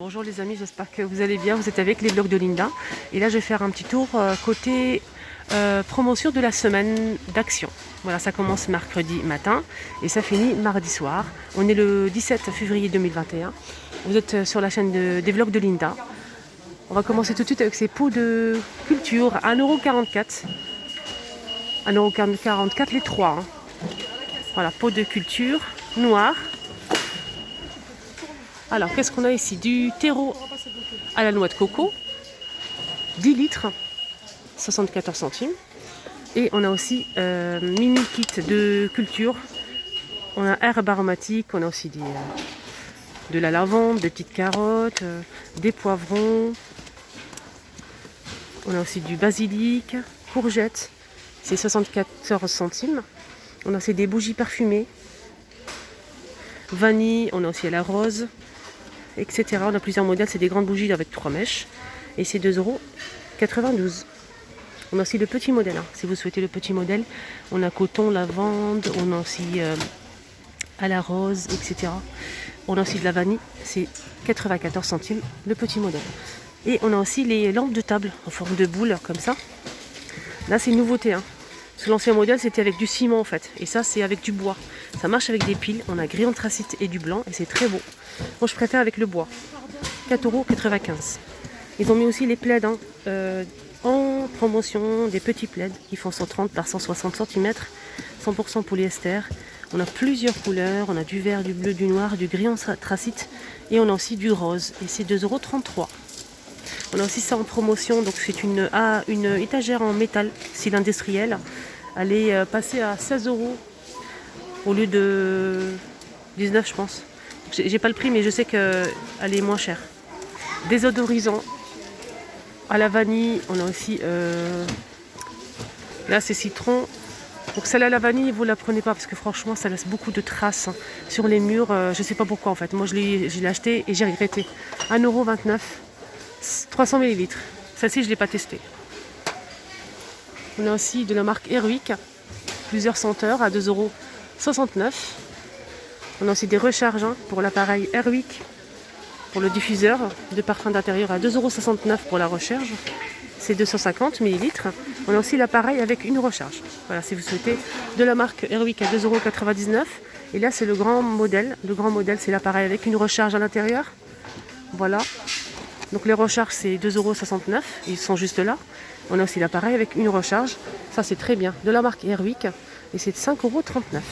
Bonjour les amis, j'espère que vous allez bien, vous êtes avec les vlogs de Linda. Et là je vais faire un petit tour côté promotion de la semaine d'action. Voilà, ça commence mercredi matin et ça finit mardi soir. On est le 17 février 2021. Vous êtes sur la chaîne des vlogs de Linda. On va commencer tout de suite avec ces pots de culture, 1,44 €. 1,44 € les trois. Voilà, pot de culture, noir. Alors, qu'est-ce qu'on a ici? Du terreau à la noix de coco, 10 litres, 74 centimes. Et on a aussi mini kit de culture. On a herbes aromatiques, on a aussi de la lavande, des petites carottes, des poivrons. On a aussi du basilic, courgettes, c'est 74 centimes. On a aussi des bougies parfumées, vanille, on a aussi à la rose, etc. On a plusieurs modèles, c'est des grandes bougies avec 3 mèches et c'est 2,92 €. On a aussi le petit modèle, si vous souhaitez le petit modèle. On a coton, lavande, on a aussi à la rose, etc. On a aussi de la vanille, c'est 94 centimes le petit modèle. Et on a aussi les lampes de table en forme de boule comme ça. Là c'est une nouveauté, parce que l'ancien modèle c'était avec du ciment en fait, et ça c'est avec du bois. Ça marche avec des piles, on a gris anthracite et du blanc et c'est très beau. Moi je préfère avec le bois. 4,95 €. Ils ont mis aussi les plaids en promotion, des petits plaids qui font 130 par 160 cm, 100% polyester. On a plusieurs couleurs, on a du vert, du bleu, du noir, du gris anthracite et on a aussi du rose et c'est 2,33 €. On a aussi ça en promotion, donc c'est une étagère en métal, style industriel. Elle est passée à 16 € au lieu de 19 je pense. J'ai pas le prix mais je sais qu'elle est moins chère. Désodorisant à la vanille, on a aussi là c'est citron. Donc celle à la vanille, vous la prenez pas parce que franchement ça laisse beaucoup de traces sur les murs. Je sais pas pourquoi en fait. Moi je l'ai acheté et j'ai regretté. 1,29 €, 300 ml. Celle-ci je l'ai pas testée. On a aussi de la marque Airwick, plusieurs senteurs à 2,69 €. On a aussi des recharges pour l'appareil Airwick, pour le diffuseur de parfum d'intérieur à 2,69 € pour la recharge. C'est 250 ml. On a aussi l'appareil avec une recharge. Voilà, si vous souhaitez, de la marque Airwick à 2,99 €. Et là, c'est le grand modèle. Le grand modèle, c'est l'appareil avec une recharge à l'intérieur. Voilà. Donc les recharges, c'est 2,69 €. Ils sont juste là. On a aussi l'appareil avec une recharge. Ça, c'est très bien. De la marque Airwick. Et c'est 5,39 €.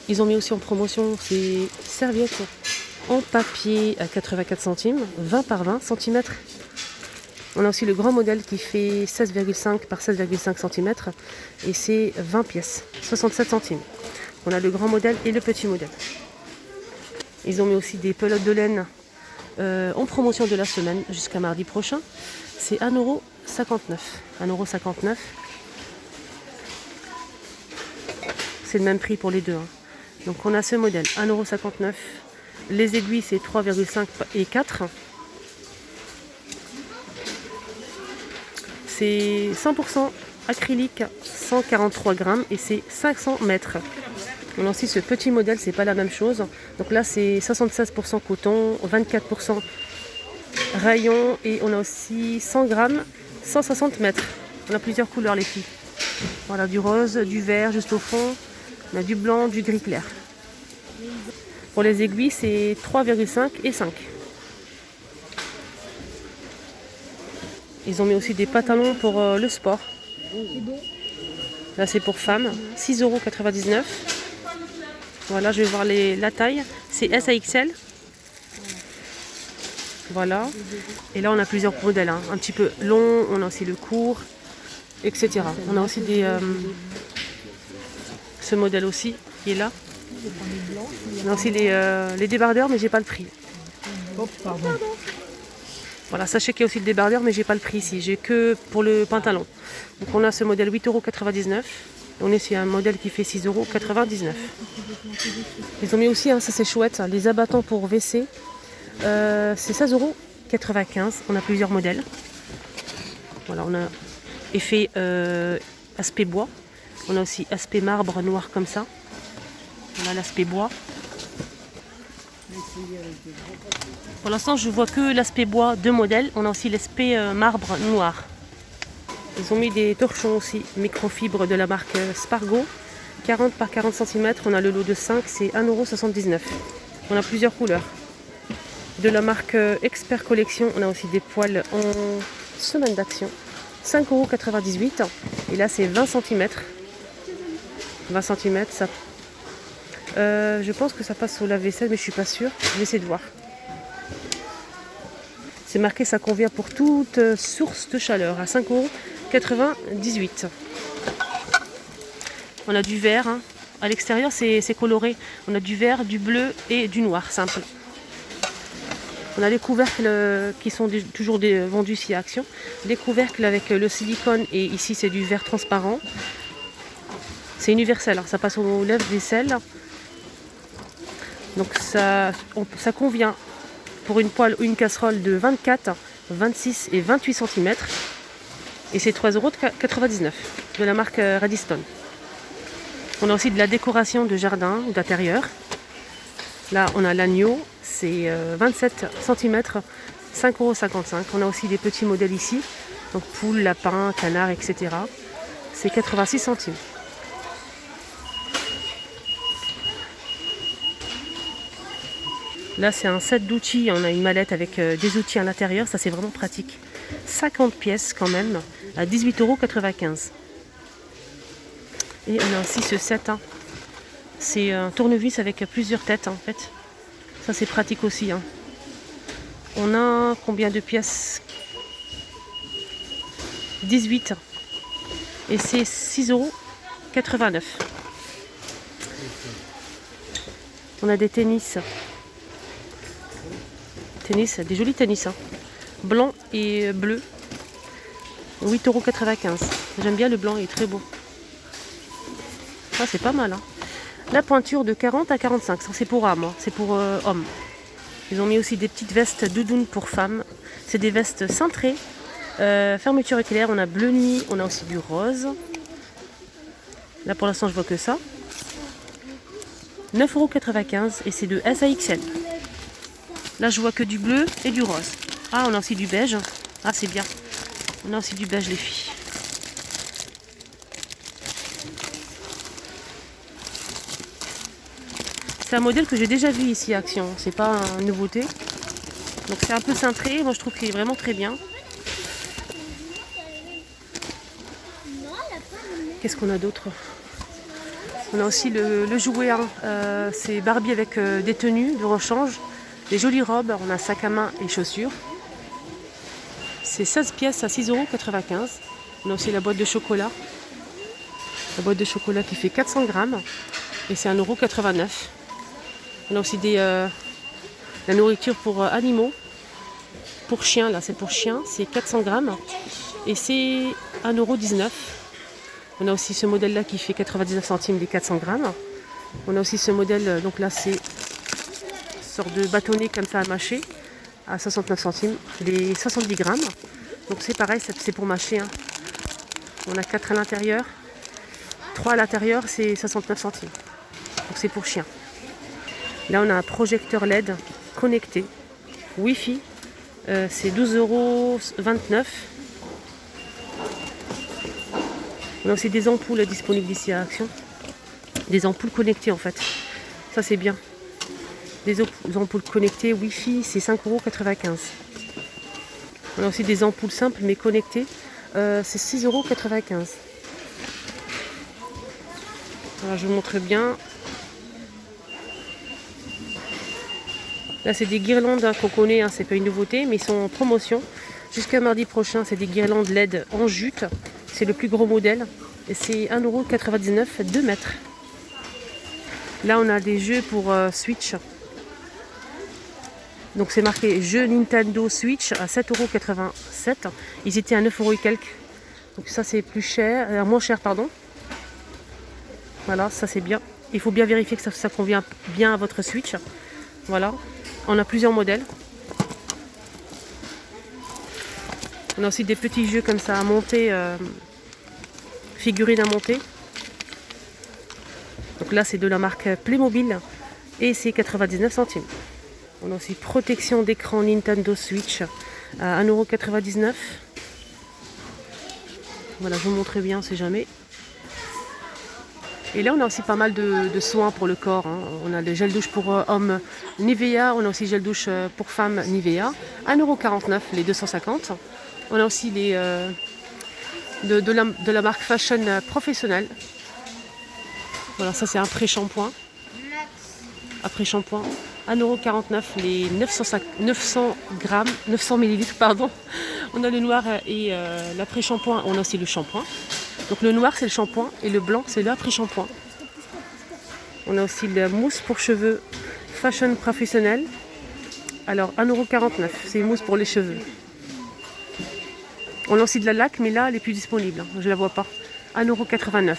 Ils ont mis aussi en promotion ces serviettes en papier à 84 centimes, 20 par 20 cm. On a aussi le grand modèle qui fait 16,5 par 16,5 cm et c'est 20 pièces, 67 centimes. On a le grand modèle et le petit modèle. Ils ont mis aussi des pelotes de laine en promotion de la semaine jusqu'à mardi prochain. C'est 1,59 €. 1,59 €. C'est le même prix pour les deux. Donc on a ce modèle, 1,59 €. Les aiguilles, c'est 3,5 et 4. C'est 100% acrylique, 143 grammes et c'est 500 mètres. On a aussi ce petit modèle, c'est pas la même chose. Donc là, c'est 76% coton, 24% rayon et on a aussi 100 grammes, 160 mètres. On a plusieurs couleurs, les filles. Voilà, du rose, du vert juste au fond. On a du blanc, du gris clair. Pour les aiguilles, c'est 3,5 et 5. Ils ont mis aussi des pantalons pour le sport. Là, c'est pour femmes. 6,99 €. Voilà, je vais voir la taille. C'est S à XL. Voilà. Et là, on a plusieurs modèles. Un petit peu long, on a aussi le court, etc. On a aussi ce modèle aussi qui est là. On a aussi les débardeurs, mais j'ai pas le prix. Voilà, sachez qu'il y a aussi le débardeur, mais j'ai pas le prix ici. J'ai que pour le pantalon. Donc on a ce modèle 8,99 €. On est sur un modèle qui fait 6,99 €. Ils ont mis aussi, ça c'est chouette, les abattants pour WC. C'est 16,95 €. On a plusieurs modèles. Voilà, on a effet aspect bois. On a aussi aspect marbre noir comme ça. On a l'aspect bois. Pour l'instant, je vois que l'aspect bois, 2 modèles. On a aussi l'aspect marbre noir. Ils ont mis des torchons aussi, microfibre de la marque Spargo. 40 par 40 cm, on a le lot de 5, c'est 1,79 €. On a plusieurs couleurs. De la marque Expert Collection, on a aussi des poêles en semaine d'action. 5,98 €. Et là, c'est 20 cm. 20 cm, ça... je pense que ça passe au lave-vaisselle, mais je suis pas sûre. Je vais essayer de voir. C'est marqué, ça convient pour toute source de chaleur, à 5,98 €. On a du vert, hein. À l'extérieur c'est coloré. On a du vert, du bleu et du noir simple. On a les couvercles qui sont toujours vendus ici à Action. Les couvercles avec le silicone et ici c'est du verre transparent. C'est universel, hein. Ça passe au lave-vaisselle. Donc ça convient pour une poêle ou une casserole de 24, 26 et 28 cm. Et c'est 3,99 € de la marque Radiston. On a aussi de la décoration de jardin ou d'intérieur. Là, on a l'agneau, c'est 27 cm, 5,55 €. On a aussi des petits modèles ici, donc poules, lapins, canards, etc. C'est 86 centimes. Là, c'est un set d'outils. On a une mallette avec des outils à l'intérieur. Ça, c'est vraiment pratique. 50 pièces quand même, à 18,95 €. Et on a aussi ce set. Hein. C'est un tournevis avec plusieurs têtes en fait. Ça, c'est pratique aussi. Hein. On a combien de pièces? 18. Et c'est 6,89 €. On a des tennis. Des jolis tennis. Hein. Blanc et bleu. 8,95 €. J'aime bien le blanc, il est très beau. Ça, c'est pas mal. Hein. La pointure de 40 à 45. Ça, c'est pour âme. Hein. C'est pour hommes. Ils ont mis aussi des petites vestes doudounes pour femmes. C'est des vestes cintrées. Fermeture éclair. On a bleu nuit. On a aussi du rose. Là, pour l'instant, je vois que ça. 9,95 € et c'est de S à XL. Là, je vois que du bleu et du rose. Ah, on a aussi du beige. Ah, c'est bien. On a aussi du beige, les filles. C'est un modèle que j'ai déjà vu ici à Action. C'est pas une nouveauté. Donc, c'est un peu cintré. Moi, je trouve qu'il est vraiment très bien. Qu'est-ce qu'on a d'autre? On a aussi le jouet. Hein. C'est Barbie avec des tenues de rechange. Des jolies robes, on a sac à main et chaussures. C'est 16 pièces à 6,95 €. On a aussi la boîte de chocolat. La boîte de chocolat qui fait 400 grammes. Et c'est 1,89 €. On a aussi la nourriture pour animaux. Pour chiens, là c'est pour chiens. C'est 400 grammes. Et c'est 1,19 €. On a aussi ce modèle-là qui fait 99 centimes des 400 grammes. On a aussi ce modèle, donc là c'est sorte de bâtonnet comme ça à mâcher à 69 centimes les 70 grammes. Donc c'est pareil, c'est pour mâcher. Hein. On a 4 à l'intérieur, 3 à l'intérieur, c'est 69 centimes. Donc c'est pour chien. Là on a un projecteur LED connecté, Wi-Fi, c'est 12,29 €. On a aussi des ampoules disponibles ici à Action. Des ampoules connectées en fait. Ça c'est bien. Des ampoules connectées Wi-Fi, c'est 5,95 €. On a aussi des ampoules simples mais connectées, c'est 6,95 €. Voilà, je vous montre bien. Là, c'est des guirlandes hein, qu'on connaît, hein, c'est pas une nouveauté, mais ils sont en promotion. Jusqu'à mardi prochain, c'est des guirlandes LED en jute. C'est le plus gros modèle. Et c'est 1,99 €, 2 mètres. Là, on a des jeux pour Switch. Donc c'est marqué jeu Nintendo Switch à 7,87 €. Ils étaient à 9 € et quelques. Donc ça c'est plus cher, moins cher pardon. Voilà, ça c'est bien. Il faut bien vérifier que ça convient bien à votre Switch. Voilà. On a plusieurs modèles. On a aussi des petits jeux comme ça à monter, figurines à monter. Donc là c'est de la marque Playmobil et c'est 99 centimes. On a aussi protection d'écran Nintendo Switch à 1,99 €. Voilà, je vous montrerai bien, on sait jamais. Et là, on a aussi pas mal de soins pour le corps. Hein. On a le gel douche pour hommes Nivea. On a aussi gel douche pour femmes Nivea. 1,49 € les 250. On a aussi les, de la marque Fashion Professionnelle. Voilà, ça c'est un pré-shampoing. Après shampoing, 1,49 € les 900 grammes, 900 millilitres, pardon. On a le noir et l'après-shampoing, on a aussi le shampoing. Donc le noir c'est le shampoing et le blanc c'est l'après-shampoing. On a aussi la mousse pour cheveux Fashion Professionnelle. Alors 1,49 €, c'est une mousse pour les cheveux. On a aussi de la laque, mais là elle n'est plus disponible, je ne la vois pas. 1,89 €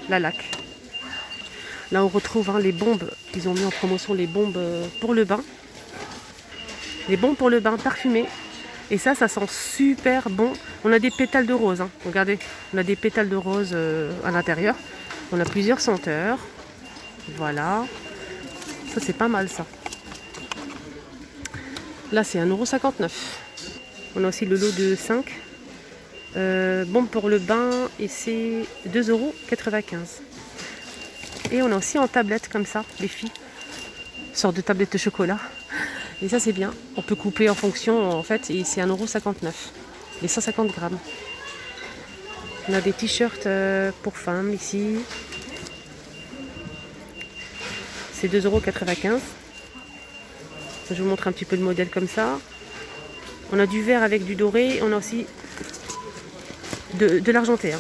la laque. Là on retrouve les bombes, ils ont mis en promotion les bombes pour le bain. Les bombes pour le bain parfumées. Et ça sent super bon. On a des pétales de rose, hein. Regardez, on a des pétales de rose à l'intérieur. On a plusieurs senteurs. Voilà. Ça c'est pas mal ça. Là c'est 1,59 €. On a aussi le lot de 5. Bombes pour le bain et c'est 2,95 €. Et on a aussi en tablette comme ça, les filles. Une sorte de tablette de chocolat. Et ça c'est bien. On peut couper en fonction en fait et c'est 1,59 €. Les 150 grammes. On a des t-shirts pour femmes ici. C'est 2,95 €. Je vous montre un petit peu le modèle comme ça. On a du vert avec du doré. On a aussi de l'argenté. Hein.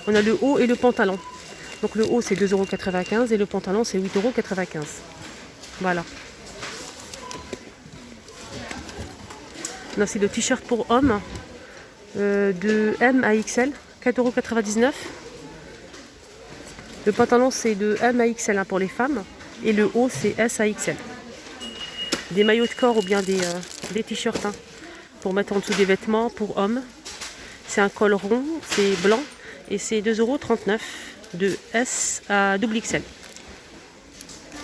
On a le haut et le pantalon. Donc le haut c'est 2,95 € et le pantalon c'est 8,95 €. Voilà. On a aussi le t-shirt pour hommes de M à XL, 4,99 €. Le pantalon c'est de M à XL pour les femmes et le haut c'est S à XL. Des maillots de corps ou bien des t-shirts pour mettre en dessous des vêtements pour hommes. C'est un col rond, c'est blanc et c'est 2,39 € de S à double XL.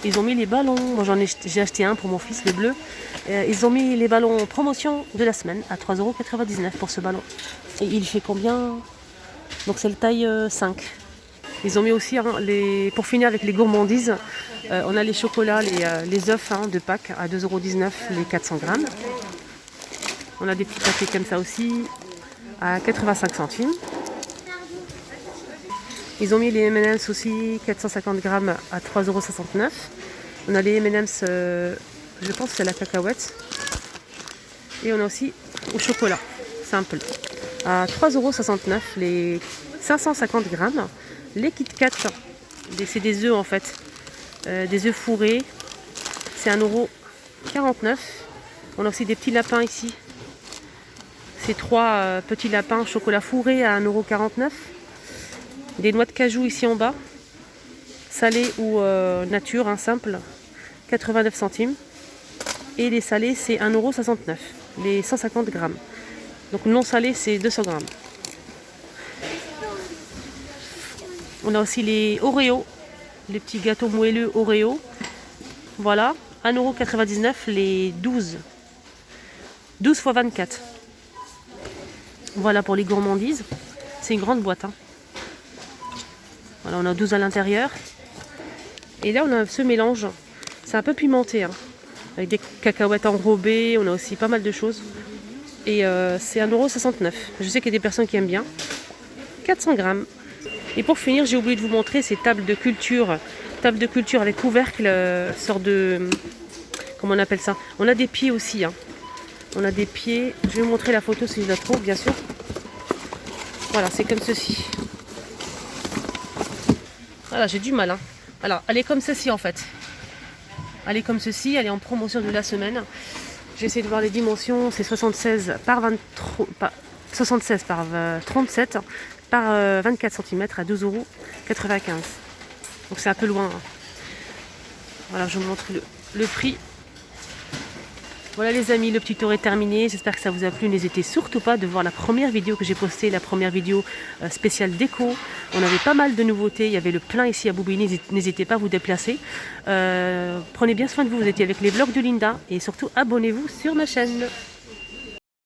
Ils ont mis les ballons, moi j'ai acheté un pour mon fils, le bleu. Ils ont mis les ballons en promotion de la semaine à 3,99 € pour ce ballon. Et il fait combien? Donc c'est le taille 5. Ils ont mis aussi, pour finir avec les gourmandises, on a les chocolats, les œufs de Pâques à 2,19 € les 400 grammes. On a des petits paquets comme ça aussi à 85 centimes. Ils ont mis les M&M's aussi, 450 grammes à 3,69 €. On a les M&M's, je pense que c'est la cacahuète. Et on a aussi au chocolat, simple, à 3,69 € les 550 grammes. Les Kit Kat, c'est des œufs en fait, des œufs fourrés, c'est 1,49 €. On a aussi des petits lapins ici. C'est 3 petits lapins chocolat fourré à 1,49 €. Des noix de cajou ici en bas, salées ou nature, simple, 89 centimes. Et les salés, c'est 1,69 €, les 150 grammes. Donc non salés, c'est 200 grammes. On a aussi les Oreos, les petits gâteaux moelleux Oreo. Voilà, 1,99 € les 12. 12 x 24. Voilà pour les gourmandises. C'est une grande boîte. Voilà, on a 12 à l'intérieur. Et là, on a ce mélange. C'est un peu pimenté. Avec des cacahuètes enrobées. On a aussi pas mal de choses. Et c'est 1,69 €. Je sais qu'il y a des personnes qui aiment bien. 400 grammes. Et pour finir, j'ai oublié de vous montrer ces tables de culture. Tables de culture avec couvercle, sorte de... Comment on appelle ça? On a des pieds aussi. On a des pieds. Je vais vous montrer la photo si je la trouve, bien sûr. Voilà, c'est comme ceci. Voilà, j'ai du mal. Alors, elle est comme ceci en fait. Elle est comme ceci, elle est en promotion de la semaine. J'ai essayé de voir les dimensions, c'est 76 par 76 par 37 par 24 cm à 12,95 €. Donc c'est un peu loin. Voilà, je vous montre le prix. Voilà les amis, le petit tour est terminé. J'espère que ça vous a plu. N'hésitez surtout pas de voir la première vidéo que j'ai postée, la première vidéo spéciale déco. On avait pas mal de nouveautés. Il y avait le plein ici à Bobigny. N'hésitez pas à vous déplacer. Prenez bien soin de vous. Vous étiez avec les vlogs de Linda. Et surtout, abonnez-vous sur ma chaîne.